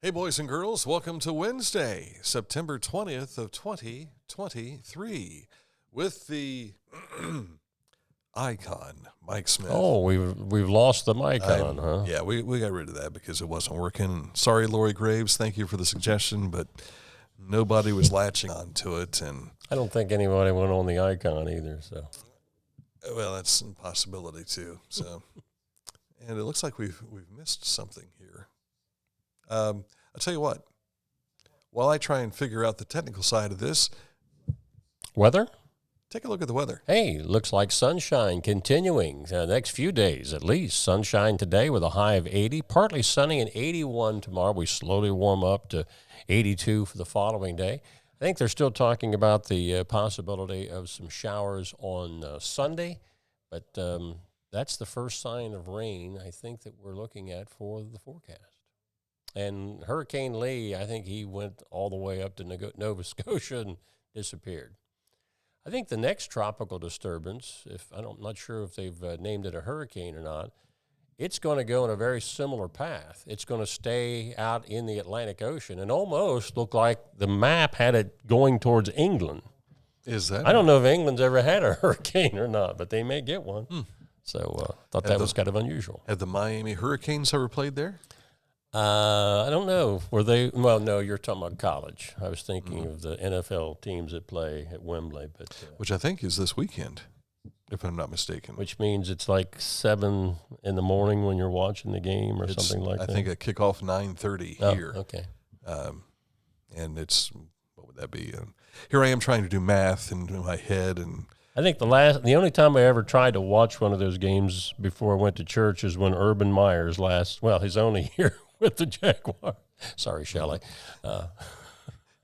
Hey, boys and girls, welcome to Wednesday, September 20th of 2023 with the icon, Mike Smith. Oh, we've lost the mic on, huh? Yeah, we got rid of that because it wasn't working. Sorry, Lori Graves, thank you for the suggestion, but nobody was latching onto it. And I don't think anybody went on the icon either, so. well, that's a possibility too. So, and it looks like we've missed something here. I'll tell you what, while I try and figure out the technical side of this. Weather? Take a look at the weather. Hey, looks like sunshine continuing the next few days at least. Sunshine today with a high of 80, partly sunny and 81 tomorrow. We slowly warm up to 82 for the following day. I think they're still talking about the possibility of some showers on Sunday, but that's the first sign of rain I think that we're looking at for the forecast. And Hurricane Lee, I think he went all the way up to Nova Scotia and disappeared. I think the next tropical disturbance, I'm not sure if they've named it a hurricane or not, it's going to go in a very similar path. It's going to stay out in the Atlantic Ocean and almost look like the map had it going towards England. Is that? I don't know if England's ever had a hurricane or not, but they may get one. So I thought that was kind of unusual. Have the Miami Hurricanes ever played there? I don't know. Were they? Well, no, you're talking about college. I was thinking of the NFL teams that play at Wembley, but which I think is this weekend, if I'm not mistaken. Which means it's like 7 in the morning when you're watching the game or something like that. I think a kickoff 9:30 here. Okay. And it's, what would that be? Here I am trying to do math in my head, and I think the only time I ever tried to watch one of those games before I went to church is when Urban Meyer's his only year with the Jaguar. Sorry, Shelley.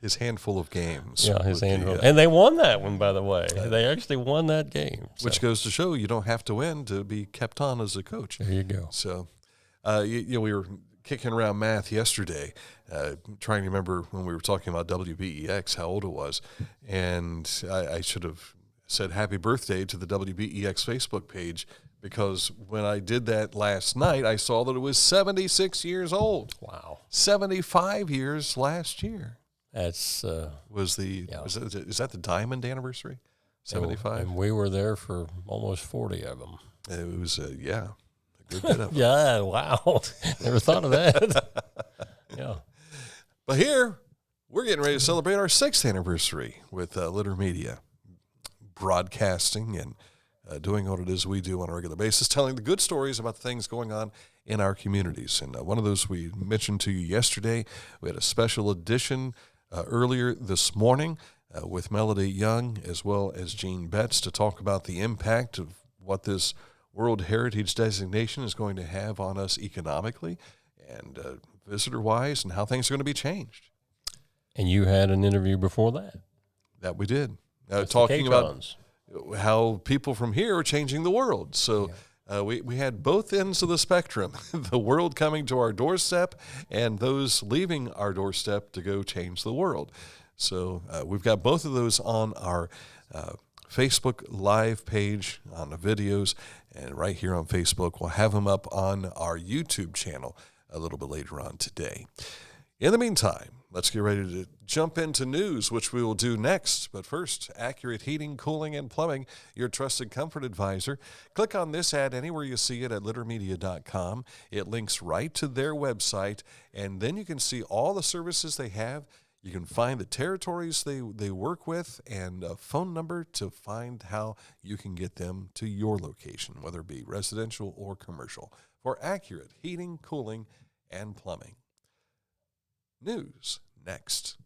His handful of games. Yeah, his handful. And they won that one, by the way. They actually won that game. So. Which goes to show you don't have to win to be kept on as a coach. There you go. So, we were kicking around math yesterday, trying to remember when we were talking about WBEX, how old it was. And I should have said happy birthday to the WBEX Facebook page, because when I did that last night, I saw that it was 76 years old. Wow. 75 years last year. That's is that the diamond anniversary? 75. And we were there for almost 40 of them. It was a good bit of them. Yeah, wow. Never thought of that. Yeah. But here, we're getting ready to celebrate our 6th anniversary with Litter Media, broadcasting and doing what it is we do on a regular basis, telling the good stories about the things going on in our communities. And one of those we mentioned to you yesterday. We had a special edition earlier this morning with Melody Young as well as Gene Betts to talk about the impact of what this World Heritage designation is going to have on us economically and visitor-wise, and how things are going to be changed. And you had an interview before that. That we did. Talking about how people from here are changing the world. So we had both ends of the spectrum, the world coming to our doorstep and those leaving our doorstep to go change the world. So we've got both of those on our Facebook Live page on the videos, and right here on Facebook. We'll have them up on our YouTube channel a little bit later on today. In the meantime, let's get ready to jump into news, which we will do next. But first, Accurate Heating, Cooling, and Plumbing, your trusted comfort advisor. Click on this ad anywhere you see it at littermedia.com. It links right to their website, and then you can see all the services they have. You can find the territories they work with and a phone number to find how you can get them to your location, whether it be residential or commercial, for Accurate Heating, Cooling, and Plumbing. News next.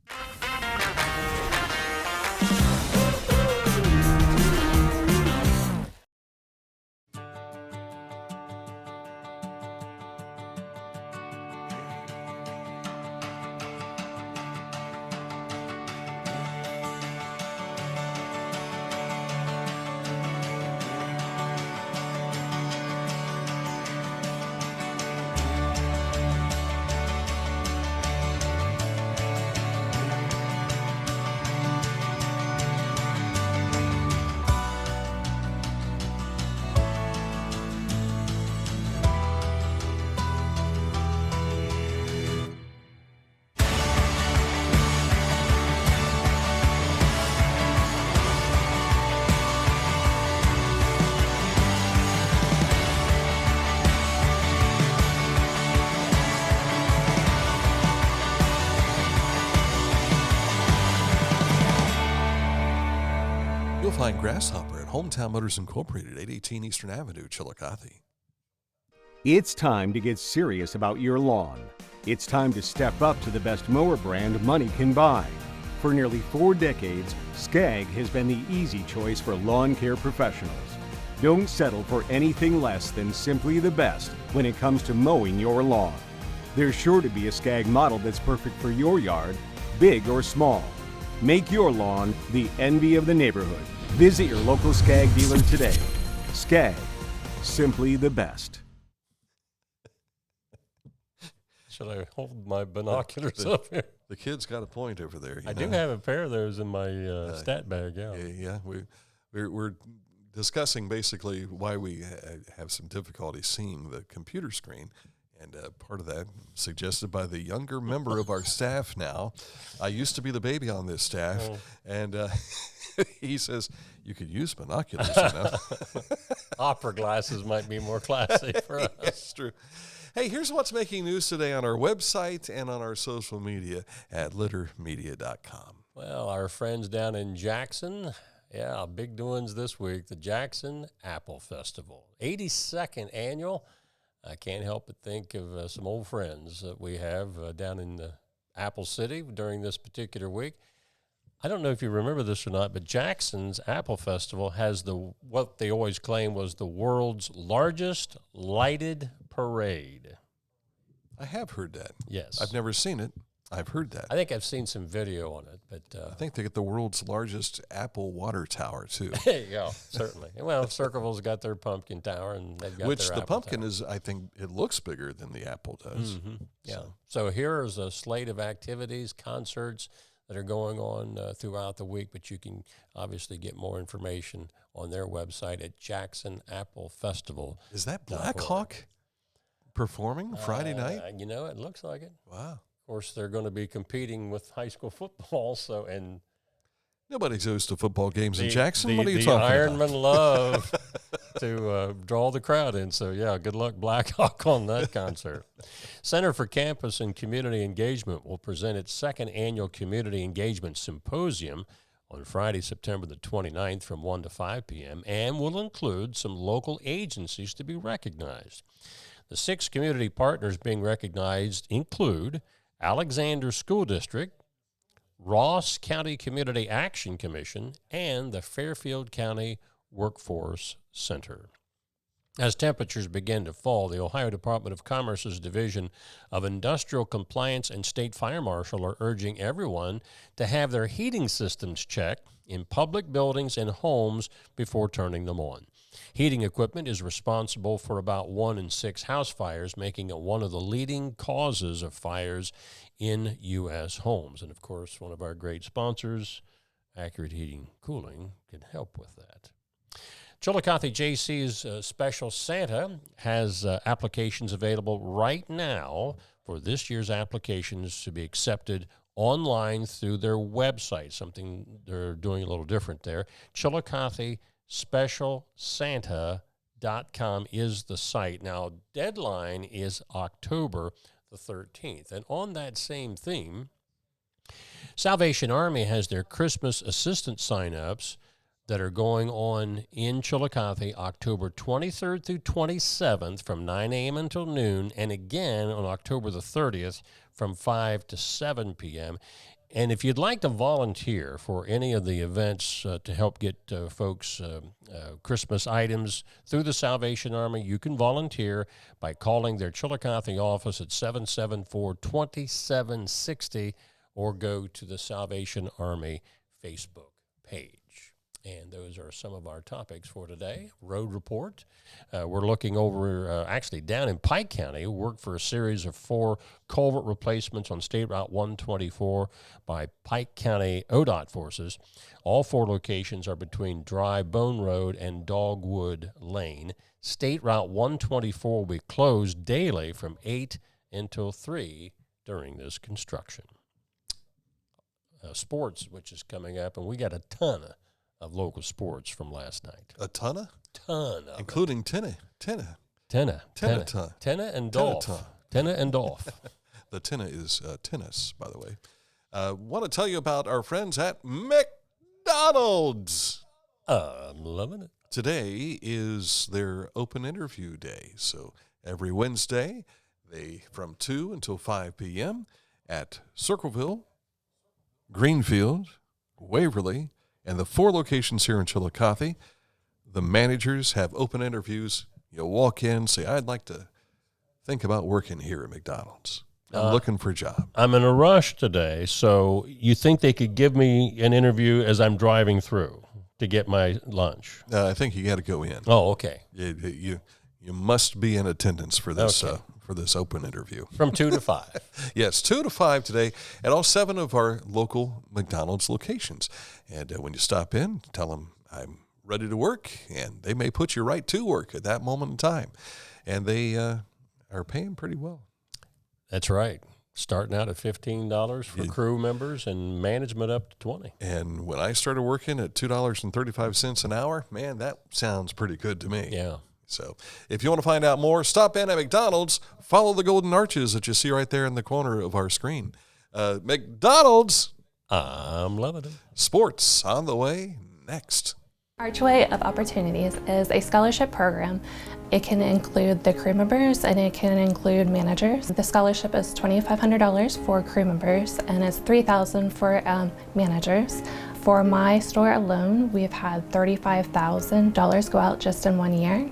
Flying Grasshopper at Hometown Motors Incorporated, 818 Eastern Avenue, Chillicothe. It's time to get serious about your lawn. It's time to step up to the best mower brand money can buy. For nearly 4 decades, Skag has been the easy choice for lawn care professionals. Don't settle for anything less than simply the best when it comes to mowing your lawn. There's sure to be a Skag model that's perfect for your yard, big or small. Make your lawn the envy of the neighborhood. Visit your local Skag dealer today. Skag, simply the best. Should I hold my binoculars up here? The kid's got a point over there. I do have a pair of those in my stat bag, yeah. Yeah, we're discussing basically why we have some difficulty seeing the computer screen. And part of that suggested by the younger member of our staff now. I used to be the baby on this staff, and he says, you could use binoculars, you know. Opera glasses might be more classy for us. That's true. Hey, here's what's making news today on our website and on our social media at littermedia.com. Well, our friends down in Jackson, big doings this week, the Jackson Apple Festival, 82nd annual. I can't help but think of some old friends that we have down in Apple City during this particular week. I don't know if you remember this or not, but Jackson's Apple Festival has what they always claim was the world's largest lighted parade. I have heard that. Yes. I've never seen it. I've heard that. I think I've seen some video on it, but I think they get the world's largest Apple water tower too. There you go, certainly. Well, Circleville's got their pumpkin tower, and they've got which their the Apple pumpkin tower. is. I think it looks bigger than the Apple does. Mm-hmm. Yeah. So here is a slate of activities, concerts that are going on throughout the week, but you can obviously get more information on their website at Jackson Apple Festival. Is that Black Hawk performing Friday night? You know, it looks like it. Wow. Of course, they're going to be competing with high school football, and nobody goes to football games in Jackson. What are you the talking Ironmen about? love to draw the crowd in. So, yeah, good luck, Black Hawk, on that concert. Center for Campus and Community Engagement will present its second annual Community Engagement Symposium on Friday, September the 29th from 1 to 5 p.m., and will include some local agencies to be recognized. The 6 community partners being recognized include Alexander School District, Ross County Community Action Commission, and the Fairfield County Workforce Center. As temperatures begin to fall, the Ohio Department of Commerce's Division of Industrial Compliance and State Fire Marshal are urging everyone to have their heating systems checked in public buildings and homes before turning them on. Heating equipment is responsible for about 1 in 6 house fires, making it one of the leading causes of fires in U.S. homes. And, of course, one of our great sponsors, Accurate Heating Cooling, can help with that. Chillicothe JC's Special Santa has applications available right now for this year's applications to be accepted online through their website, something they're doing a little different there. ChillicotheSpecialSanta.com is the site. Now, deadline is October the 13th. And on that same theme, Salvation Army has their Christmas assistant sign-ups that are going on in Chillicothe October 23rd through 27th from 9 a.m. until noon, and again on October the 30th from 5 to 7 p.m. And if you'd like to volunteer for any of the events to help get folks Christmas items through the Salvation Army, you can volunteer by calling their Chillicothe office at 774-2760 or go to the Salvation Army Facebook page. And those are some of our topics for today. Road report. We're looking over, actually down in Pike County, worked for a series of 4 culvert replacements on State Route 124 by Pike County ODOT forces. All 4 locations are between Dry Bone Road and Dogwood Lane. State Route 124 will be closed daily from 8 until 3 during this construction. Sports, which is coming up, and we got a ton of local sports from last night. A ton of? Ton of including tennis. Tennis and golf. Tennis and golf. The tennis is tennis, by the way. Want to tell you about our friends at McDonald's. I'm loving it. Today is their open interview day. So every Wednesday, from 2 until 5 p.m. at Circleville, Greenfield, Waverly, and the 4 locations here in Chillicothe. The managers have open interviews. You'll walk in, say, I'd like to think about working here at McDonald's. I'm looking for a job. I'm in a rush today, so you think they could give me an interview as I'm driving through to get my lunch? I think you got to go in. Oh, okay. You must be in attendance for this for this open interview. From 2 to 5. Yes, 2 to 5 today at all 7 of our local McDonald's locations. And when you stop in, tell them I'm ready to work, and they may put you right to work at that moment in time. And they are paying pretty well. That's right. Starting out at $15 for crew members and management up to $20. And when I started working at $2.35 an hour, man, that sounds pretty good to me. Yeah. So if you want to find out more, stop in at McDonald's. Follow the golden arches that you see right there in the corner of our screen. McDonald's. I'm loving it. Sports on the way next. Archway of Opportunities is a scholarship program. It can include the crew members and it can include managers. The scholarship is $2,500 for crew members and it's $3,000 for managers. For my store alone, we've had $35,000 go out just in 1 year.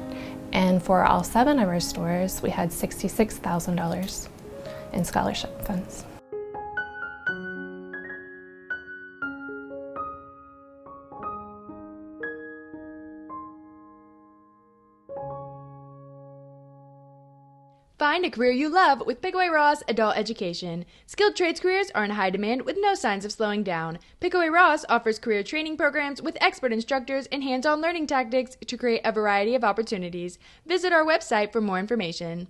And for all 7 of our stores, we had $66,000 in scholarship funds. Find a career you love with Pickaway Ross Adult Education. Skilled trades careers are in high demand with no signs of slowing down. Pickaway Ross offers career training programs with expert instructors and hands-on learning tactics to create a variety of opportunities. Visit our website for more information.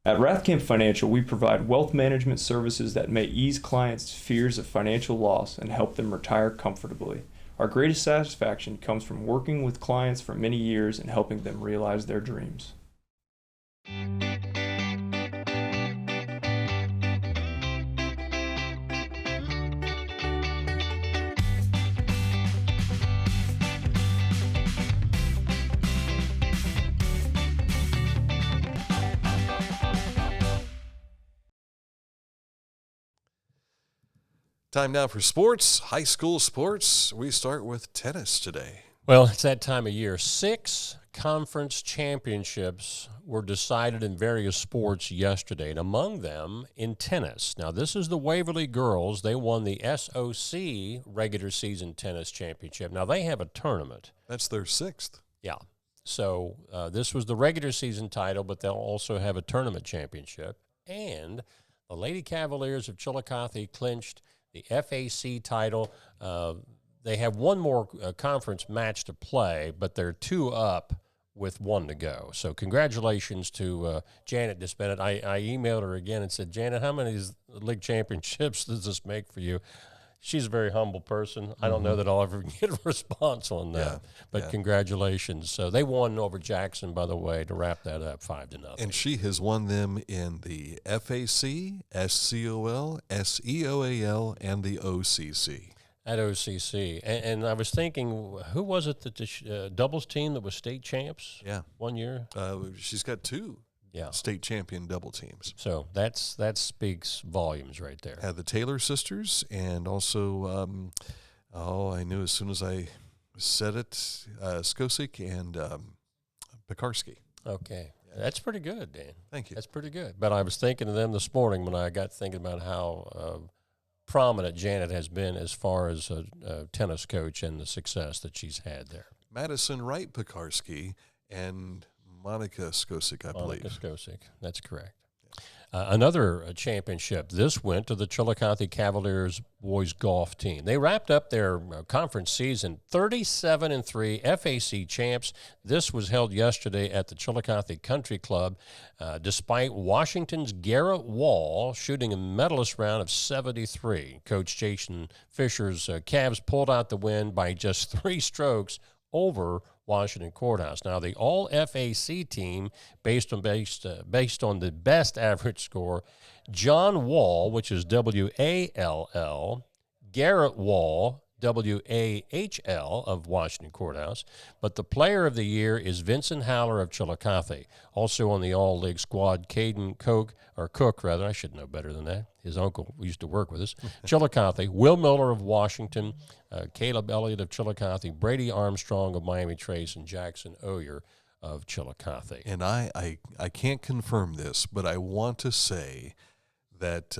At Rathkamp Financial, we provide wealth management services that may ease clients' fears of financial loss and help them retire comfortably. Our greatest satisfaction comes from working with clients for many years and helping them realize their dreams. Time now for sports, high school sports. We start with tennis today. Well, it's that time of year. 6 conference championships were decided in various sports yesterday, and among them in tennis. Now, this is the Waverly girls. They won the SOC regular season tennis championship. Now, they have a tournament. That's their 6th. Yeah. So this was the regular season title, but they'll also have a tournament championship. And the Lady Cavaliers of Chillicothe clinched the FAC title. They have one more conference match to play, but they're 2 up with 1 to go. So congratulations to Janet Disbennett. I emailed her again and said, Janet, how many league championships does this make for you? She's a very humble person. I don't know that I'll ever get a response on that, but congratulations. So they won over Jackson, by the way, to wrap that up 5-0. And she has won them in the FAC, SCOL, SEOAL, and the OCC. At OCC. And I was thinking, who was it that the doubles team that was state champs 1 year? She's got 2 state champion double teams. So that speaks volumes right there. The Taylor sisters, and also, I knew as soon as I said it, Skosik and Pekarsky. Okay. That's pretty good, Dan. Thank you. That's pretty good. But I was thinking of them this morning when I got thinking about how prominent Janet has been as far as a tennis coach and the success that she's had there. Madison Wright Pekarsky and Monica Skosik, I believe. Monica Skosik, that's correct. Another championship. This went to the Chillicothe Cavaliers boys golf team. They wrapped up their conference season 37-3 FAC champs. This was held yesterday at the Chillicothe Country Club. Despite Washington's Garrett Wall shooting a medalist round of 73, Coach Jason Fisher's Cavs pulled out the win by just 3 strokes over Washington Courthouse. Now, the All-FAC team, based on the best average score, John Wall, which is W-A-L-L, Garrett Wall, WAHL of Washington Courthouse, but the player of the year is Vincent Haller of Chillicothe. Also on the All-League squad, Caden Cook, I should know better than that. His uncle used to work with us. Chillicothe, Will Miller of Washington, Caleb Elliott of Chillicothe, Brady Armstrong of Miami Trace, and Jackson Oyer of Chillicothe. And I can't confirm this, but I want to say that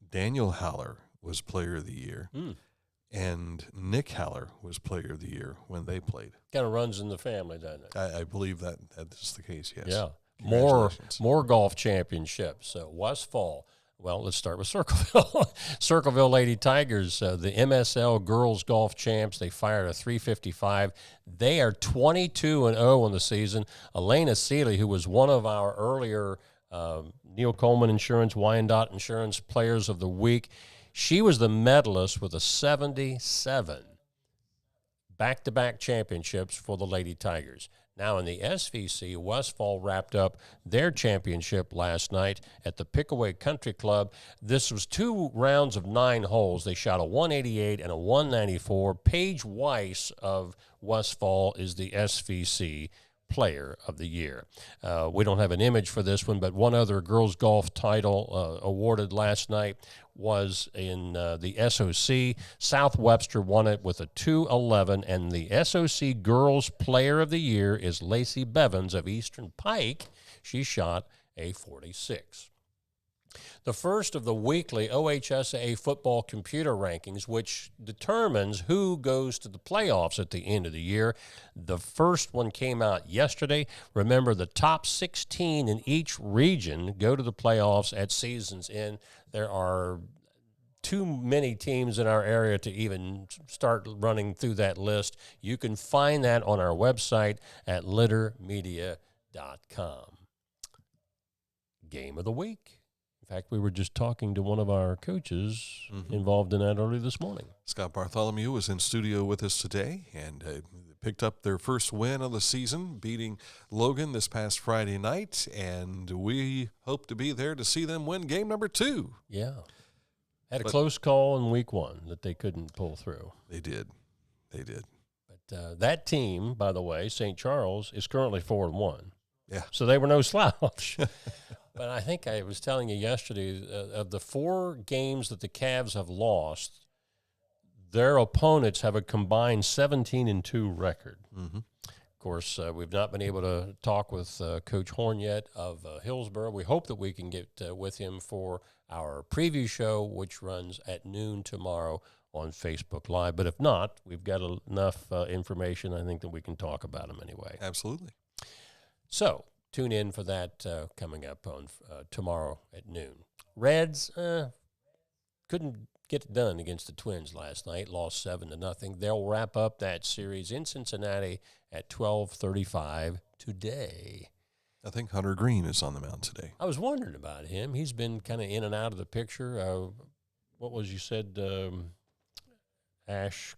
Daniel Haller was player of the year. And Nick Haller was player of the year when they played. Kind of runs in the family, doesn't it? I believe that is the case, yes. Yeah. More golf championships. So Westfall. Well, let's start with Circleville. Circleville Lady Tigers, the MSL girls golf champs. They fired a 355. They are 22-0 in the season. Elena Seeley, who was one of our earlier Neil Coleman Insurance, Wyandotte Insurance Players of the Week, she was the medalist with a 77 back-to-back championships for the Lady Tigers. Now in the SVC, Westfall wrapped up their championship last night at the Pickaway Country Club. This was 2 rounds of 9 holes. They shot a 188 and a 194. Paige Weiss of Westfall is the SVC Player of the Year. We don't have an image for this one, but one other girls golf title awarded last night was in the SOC. South Webster won it with a 211, and the SOC Girls Player of the Year is Lacey Bevins of Eastern Pike. She shot a 46. The first of the weekly OHSAA football computer rankings, which determines who goes to the playoffs at the end of the year. The first one came out yesterday. Remember, the top 16 in each region go to the playoffs at season's end. There are too many teams in our area to even start running through that list. You can find that on our website at littermedia.com. Game of the week. In fact, we were just talking to one of our coaches involved in that early this morning. Scott Bartholomew was in studio with us today and picked up their first win of the season, beating Logan this past Friday night, and we hope to be there to see them win game number 2. Yeah. Had a close call in week 1 that they couldn't pull through. They did. But that team, by the way, St. Charles, is currently 4-1. Yeah. So they were no slouch. But I think I was telling you yesterday, of the 4 games that the Cavs have lost, their opponents have a combined 17-2 record. Of course, we've not been able to talk with Coach Horn yet of Hillsborough. We hope that we can get with him for our preview show, which runs at noon tomorrow on Facebook Live. But if not, we've got enough information, I think, that we can talk about him anyway. Absolutely. So tune in for that coming up on tomorrow at noon. Reds couldn't get it done against the Twins last night, lost 7-0. They'll wrap up that series in Cincinnati at 12:35 today. I think Hunter Green is on the mound today. I was wondering about him. He's been kind of in and out of the picture. What was you said, Ashcraft?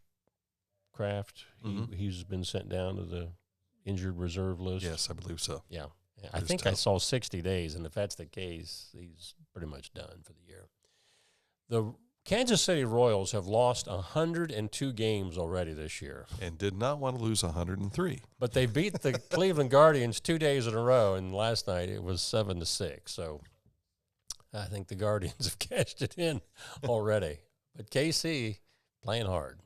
He's been sent down to the injured reserve list. Yes, I believe so. Yeah. I think I saw 60 days, and if that's the case, he's pretty much done for the year. The Kansas City Royals have lost 102 games already this year. And did not want to lose 103. But they beat the Cleveland Guardians 2 days in a row, and last night it was 7-6. So I think the Guardians have cashed it in already. But KC playing hard,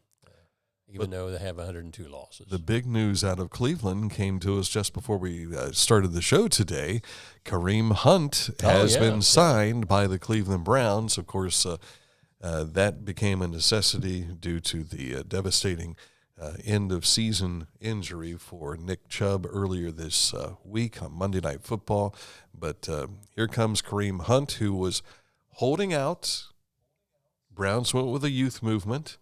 even though they have 102 losses. The big news out of Cleveland came to us just before we started the show today. Kareem Hunt has been signed by the Cleveland Browns. Of course, that became a necessity due to the devastating end-of-season injury for Nick Chubb earlier this week on Monday Night Football. But here comes Kareem Hunt, who was holding out. Browns went with a youth movement.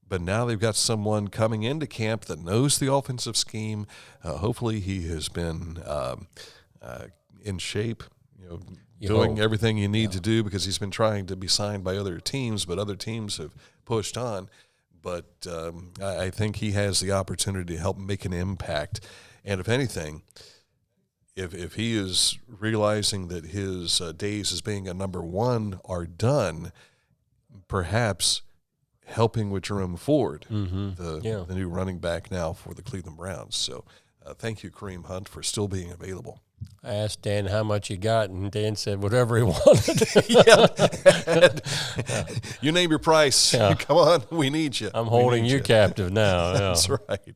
But now they've got someone coming into camp that knows the offensive scheme. Hopefully he has been in shape, doing everything you need to do, because he's been trying to be signed by other teams, but other teams have pushed on. But I think he has the opportunity to help make an impact. And if anything, if he is realizing that his days as being a number one are done, perhaps helping with Jerome Ford, the new running back now for the Cleveland Browns. So thank you, Kareem Hunt, for still being available. I asked Dan how much he got, and Dan said whatever he wanted. You name your price. Yeah. Come on, we need you. I'm holding you captive now. Yeah. That's right.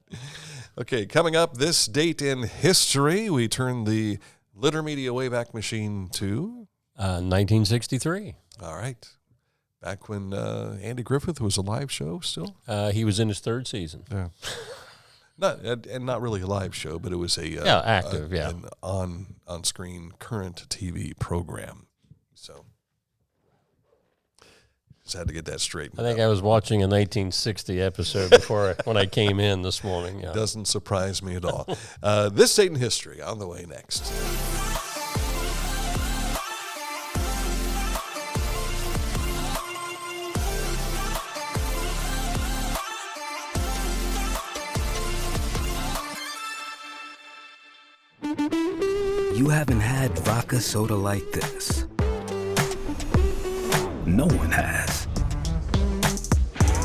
Okay, coming up, this date in history, we turn the Litter Media Wayback Machine to 1963. All right. Back when Andy Griffith was a live show still? He was in his third season. Yeah. Not really a live show, but it was active, an on-screen current TV program. So just had to get that straight. I think I was watching a 1960 episode when I came in this morning. Yeah. Doesn't surprise me at all. This date in history on the way next. You haven't had vodka soda like this. No one has.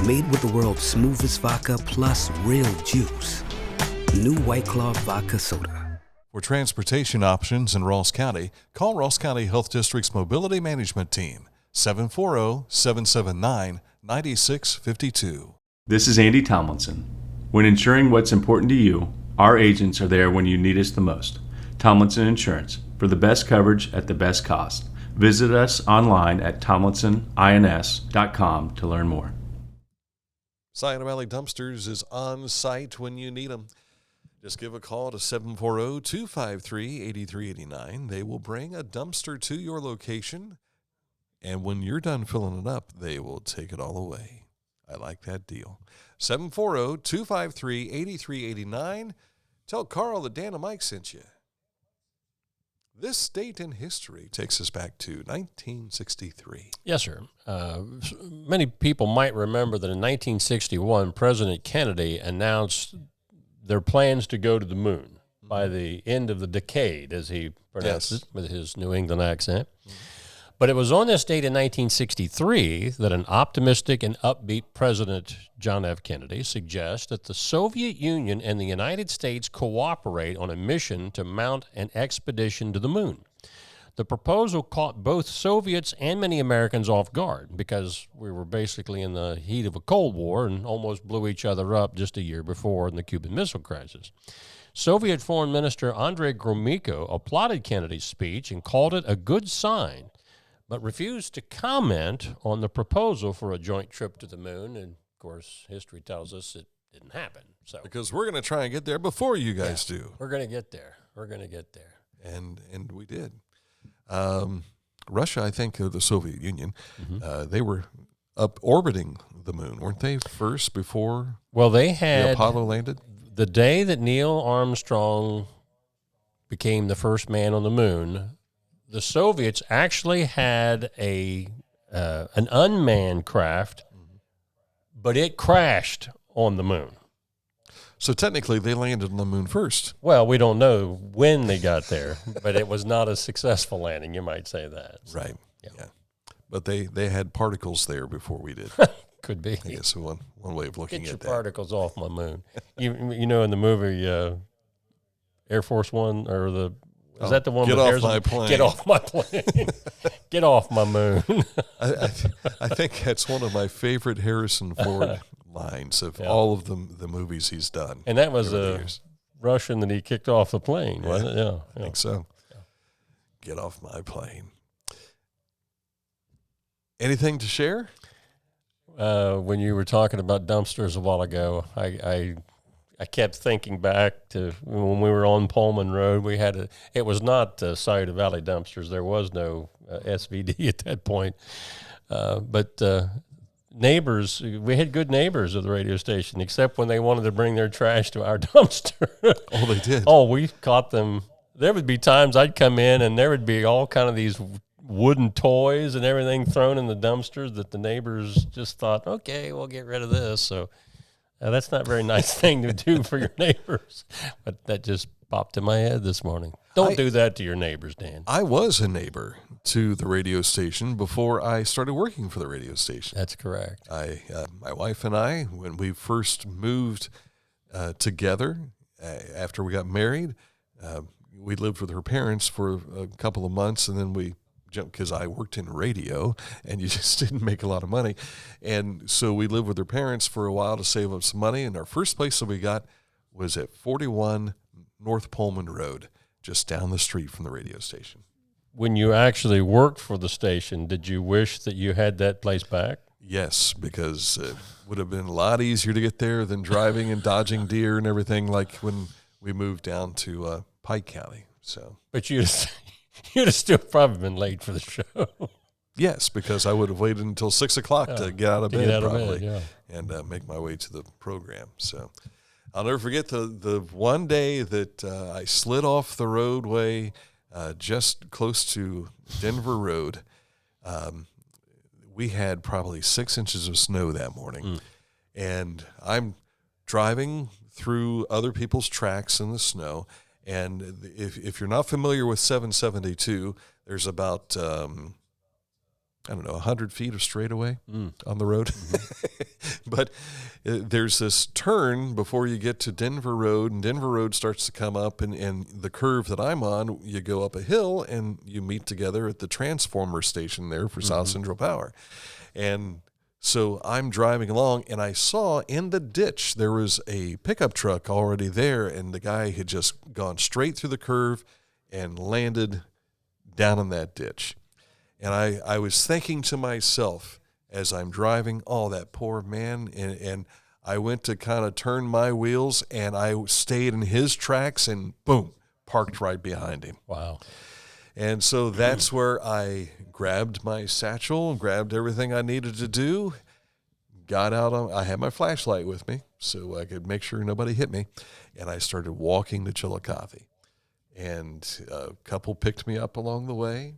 Made with the world's smoothest vodka plus real juice. New White Claw Vodka Soda. For transportation options in Ross County, call Ross County Health District's Mobility Management Team, 740-779-9652. This is Andy Tomlinson. When ensuring what's important to you, our agents are there when you need us the most. Tomlinson Insurance, for the best coverage at the best cost. Visit us online at tomlinsonins.com to learn more. Scion Valley Dumpsters is on site when you need them. Just give a call to 740-253-8389. They will bring a dumpster to your location, and when you're done filling it up, they will take it all away. I like that deal. 740-253-8389. Tell Carl that Dan and Mike sent you. This date in history takes us back to 1963. Yes, sir. Many people might remember that in 1961, President Kennedy announced their plans to go to the moon by the end of the decade, as he pronounced it with his New England accent. But it was on this date in 1963 that an optimistic and upbeat President John F. Kennedy suggests that the Soviet Union and the United States cooperate on a mission to mount an expedition to the moon. The proposal caught both Soviets and many Americans off guard because we were basically in the heat of a Cold War and almost blew each other up just a year before in the Cuban Missile Crisis. Soviet Foreign Minister Andrei Gromyko applauded Kennedy's speech and called it a good sign, but refused to comment on the proposal for a joint trip to the moon. And, of course, history tells us it didn't happen. So because we're going to try and get there before you guys do. We're going to get there. We're going to get there. And we did. Russia, I think, the Soviet Union, they were up orbiting the moon, weren't they, first before they had the Apollo landed? The day that Neil Armstrong became the first man on the moon, the Soviets actually had an unmanned craft, but it crashed on the moon. So technically they landed on the moon first. Well, we don't know when they got there, but it was not a successful landing, you might say that. So, right, yeah. But they had particles there before we did. Could be. I guess one way of looking Get at that. your particles off my moon. You know, in the movie Air Force One, or is that the one? Get off my plane. Get off my plane. Get off my moon. I think that's one of my favorite Harrison Ford lines of all of the movies he's done. And that was a Russian that he kicked off the plane, wasn't it? Yeah. I think so. Yeah. Get off my plane. Anything to share? When you were talking about dumpsters a while ago, I kept thinking back to when we were on Pullman Road. It was not Scion Valley dumpsters. There was no SVD at that point. But neighbors, we had good neighbors at the radio station, except when they wanted to bring their trash to our dumpster. Oh, they did? Oh, we caught them. There would be times I'd come in and there would be all kind of these wooden toys and everything thrown in the dumpsters that the neighbors just thought, okay, we'll get rid of this. So that's not a very nice thing to do for your neighbors. But that just popped in my head this morning. Don't do that to your neighbors, Dan. I was a neighbor to the radio station before I started working for the radio station. That's correct. My wife and I, when we first moved together after we got married, we lived with her parents for a couple of months, and then we jumped because I worked in radio, and you just didn't make a lot of money. And so we lived with her parents for a while to save up some money, and our first place that we got was at 41 North Pullman Road, just down the street from the radio station. When you actually worked for the station, did you wish that you had that place back? Yes, because it would have been a lot easier to get there than driving and dodging deer and everything like when we moved down to Pike County. So, but you'd have still probably been late for the show. Yes, because I would have waited until 6 o'clock to get out of bed probably and make my way to the program. So I'll never forget the one day that I slid off the roadway just close to Denver Road. We had probably 6 inches of snow that morning, and I'm driving through other people's tracks in the snow. And if you're not familiar with 772, there's about 100 feet of straightaway on the road. But there's this turn before you get to Denver Road, and Denver Road starts to come up, and the curve that I'm on, you go up a hill, and you meet together at the transformer station there for South Central Power. And so I'm driving along, and I saw in the ditch there was a pickup truck already there, and the guy had just gone straight through the curve and landed down in that ditch. And I was thinking to myself as I'm driving, oh, that poor man, and I went to kind of turn my wheels, and I stayed in his tracks, and boom, parked right behind him. Wow. And so that's where I grabbed my satchel, grabbed everything I needed to do, got out. I had my flashlight with me so I could make sure nobody hit me, and I started walking to Chillicothe. And a couple picked me up along the way,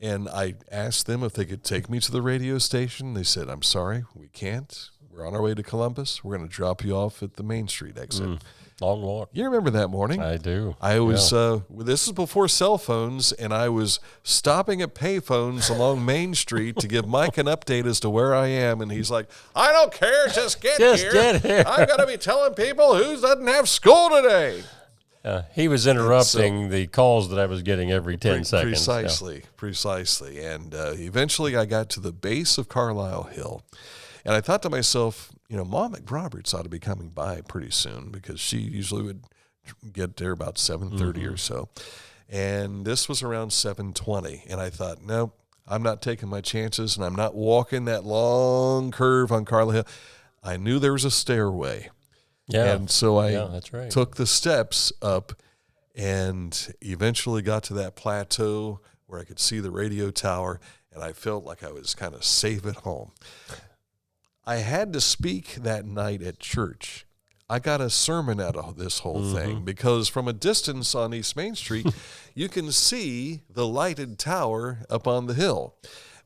and I asked them if they could take me to the radio station. They said, "I'm sorry, we can't. We're on our way to Columbus. We're going to drop you off at the Main Street exit." Long walk. You remember that morning? I do. I was, this is before cell phones, and I was stopping at payphones along Main Street to give Mike an update as to where I am, and he's like, "I don't care, just get here. I'm going to be telling people who doesn't have school today." He was interrupting the calls that I was getting every 10 seconds. Precisely. And eventually I got to the base of Carlisle Hill, and I thought to myself, Mom McRoberts ought to be coming by pretty soon because she usually would get there about 7:30 or so. And this was around 7:20. And I thought, no, I'm not taking my chances, and I'm not walking that long curve on Carlisle Hill. I knew there was a stairway. Yeah. And so I that's right. took the steps up and eventually got to that plateau where I could see the radio tower, and I felt like I was kind of safe at home. I had to speak that night at church. I got a sermon out of this whole thing because from a distance on East Main Street, you can see the lighted tower up on the hill.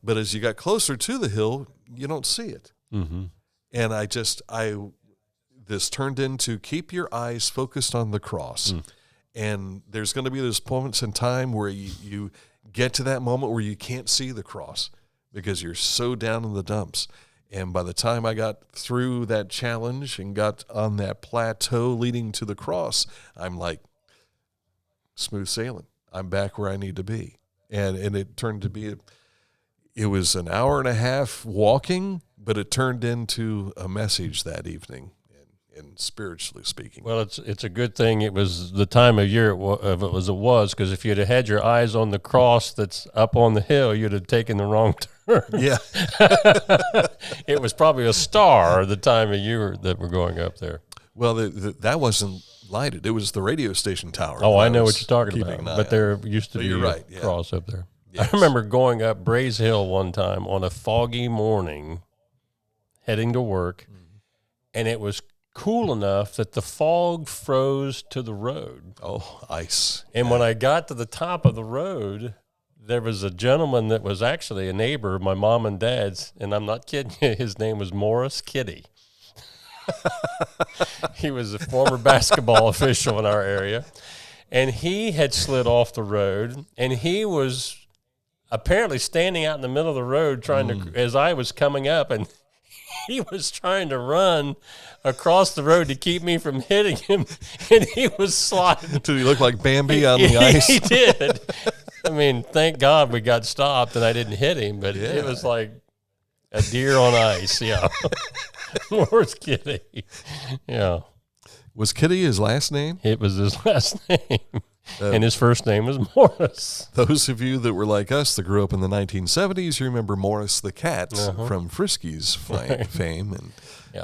But as you got closer to the hill, you don't see it. And this turned into keep your eyes focused on the cross. And there's going to be those moments in time where you get to that moment where you can't see the cross because you're so down in the dumps. And by the time I got through that challenge and got on that plateau leading to the cross, I'm like, smooth sailing. I'm back where I need to be. And it turned to be, it was an hour and a half walking, but it turned into a message that evening. And spiritually speaking. Well, it's a good thing it was the time of year it was, because if you'd have had your eyes on the cross that's up on the hill, you'd have taken the wrong turn. Yeah. It was probably a star the time of year that we're going up there. Well, that wasn't lighted. It was the radio station tower. Oh, I know what you're talking about. But there used to be a cross up there. Yes. I remember going up Brays Hill one time on a foggy morning, heading to work, and it was cool enough that the fog froze to the road. Oh, ice. And when I got to the top of the road, there was a gentleman that was actually a neighbor of my mom and dad's, and I'm not kidding you, his name was Morris Kitty. He was a former basketball official in our area. and he had slid off the road, and he was apparently standing out in the middle of the road trying to, as I was coming up, and he was trying to run across the road to keep me from hitting him, and he was sliding. Did he look like Bambi on the ice? He did. I mean, thank God we got stopped and I didn't hit him, but it was like a deer on ice. Yeah. Where's Kitty? Yeah. Was Kitty his last name? It was his last name. And his first name was Morris. Those of you that were like us that grew up in the 1970s, you remember Morris the cat from Frisky's fame. And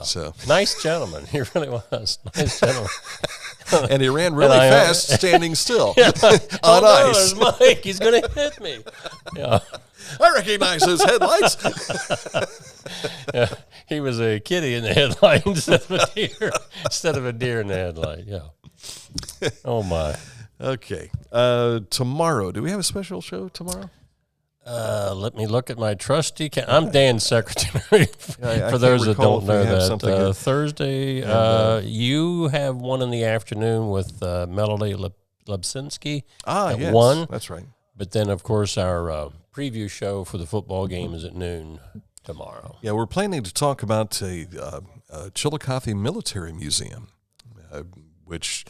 so nice gentleman. He really was. Nice gentleman. And he ran really fast standing still on ice. No, Mike, he's going to hit me. Yeah. I recognize those headlights. Yeah, he was a kitty in the headlight instead of a deer in the headlight. Yeah. Oh, my. Okay. Tomorrow, do we have a special show tomorrow? Let me look at my trusty. I'm Dan's secretary. For those that don't know that, Thursday, you have one in the afternoon with Melody Lebsinski at 1. That's right. But then, of course, our preview show for the football game is at noon tomorrow. Yeah, we're planning to talk about a Chillicothe Military Museum, which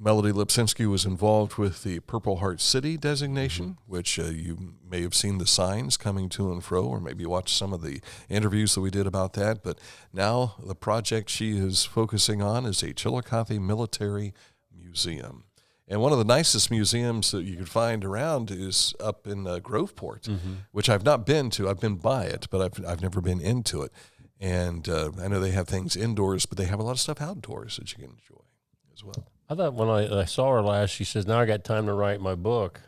Melody Lipsinski was involved with the Purple Heart City designation, which you may have seen the signs coming to and fro, or maybe watched some of the interviews that we did about that. But now the project she is focusing on is a Chillicothe Military Museum. And one of the nicest museums that you could find around is up in Groveport, which I've not been to. I've been by it, but I've never been into it. And I know they have things indoors, but they have a lot of stuff outdoors that you can enjoy as well. I thought when I saw her last, she says, now I got time to write my book.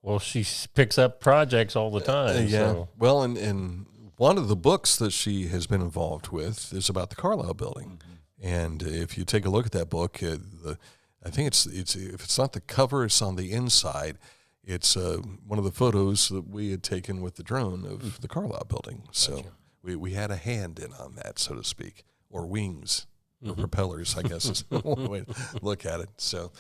Well, she picks up projects all the time. Yeah. So. Well, and one of the books that she has been involved with is about the Carlisle building. And if you take a look at that book, I think it's if it's not the cover, it's on the inside. It's one of the photos that we had taken with the drone of the Carlisle building. So we had a hand in on that, so to speak, or wings. Or propellers, I guess, is one way to look at it. So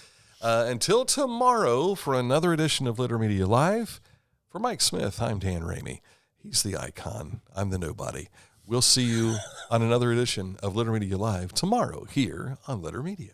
until tomorrow for another edition of Litter Media Live, for Mike Smith, I'm Dan Ramey. He's the icon. I'm the nobody. We'll see you on another edition of Litter Media Live tomorrow here on Litter Media.